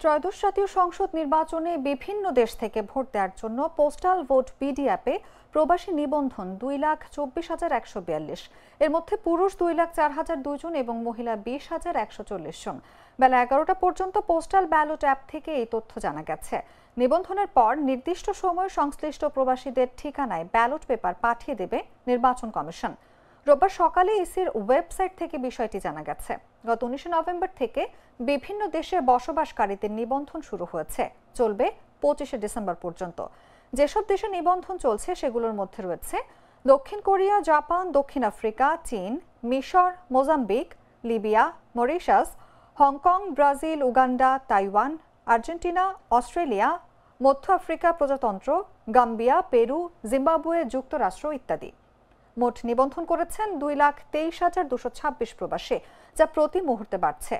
ত্রয়োদশ জাতীয় সংসদ নির্বাচনে বিভিন্ন দেশ থেকে ভোট দেওয়ার জন্য পোস্টাল ভোট বিডি অ্যাপে প্রবাসী নিবন্ধন 2,24,142। এর মধ্যে পুরুষ 2,04,002 জন এবং মহিলা 20,140 জন। বেলা 11টা পর্যন্ত পোস্টাল ব্যালট অ্যাপ থেকে এই তথ্য জানা গেছে। নিবন্ধনের পর নির্দিষ্ট সময়ে সংশ্লিষ্ট প্রবাসীদের ঠিকানায় ব্যালট পেপার পাঠিয়ে দেবে নির্বাচন কমিশন। রোববার সকালে ইসির ওয়েবসাইট থেকে বিষয়টি জানা গেছে। গত 19 নভেম্বর থেকে বিভিন্ন দেশে বসবাসকারীদের নিবন্ধন শুরু হয়েছে, চলবে 25 ডিসেম্বর পর্যন্ত। যেসব দেশে নিবন্ধন চলছে সেগুলোর মধ্যে রয়েছে দক্ষিণ কোরিয়া, জাপান, দক্ষিণ আফ্রিকা, চীন, মিশর, Mozambique, Libya, Mauritius, Hong Kong, Brazil, Uganda, Taiwan, Argentina, Australia, মধ্য আফ্রিকা প্রজাতন্ত্র, গাম্বিয়া, পেরু, জিম্বাবুয়ে, যুক্তরাষ্ট্র ইত্যাদি। মোট নিবন্ধন করেছেন 2,23,226 প্রবাসী, যা প্রতি মুহূর্তে বাড়ছে।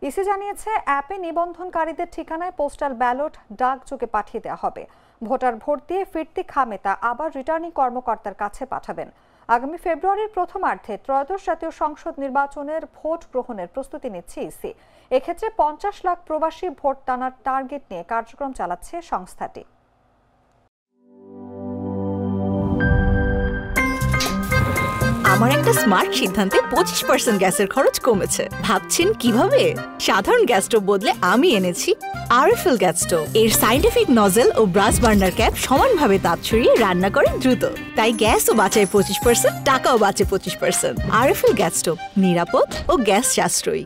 ইসি জানিয়েছে, অ্যাপে নিবন্ধনকারীদের ঠিকানায় পোস্টাল ব্যালট ডাকযোগে পাঠিয়ে দেওয়া হবে। ভোটার ভোট দিয়ে ফিরতি খামে তা আবার রিটার্নিং কর্মকর্তার কাছে পাঠাবেন। আগামী ফেব্রুয়ারির প্রথমার্ধে ত্রয়োদশ জাতীয় সংসদ নির্বাচনের ভোট গ্রহণের প্রস্তুতি নিচ্ছে ইসি। এক্ষেত্রে 50 লাখ প্রবাসী ভোট টানার টার্গেট নিয়ে কার্যক্রম চালাচ্ছে সংস্থাটি। আমার একটা স্মার্ট সিদ্ধান্তে 25% গ্যাসের খরচ কমেছে। ভাবছেন কিভাবে? সাধারণ গ্যাস স্টোভ বদলে আমি এনেছি আরএফএল গ্যাস স্টোভ। এর সাইন্টিফিক নজল ও ব্রাস বার্নার ক্যাপ সমানভাবে তাপ ছড়িয়ে রান্না করে দ্রুত। তাই গ্যাসও বাঁচায় 25%, টাকাও বাঁচে 25%। আরএফএল গ্যাস স্টোভ নিরাপদ ও গ্যাস সাশ্রয়ী।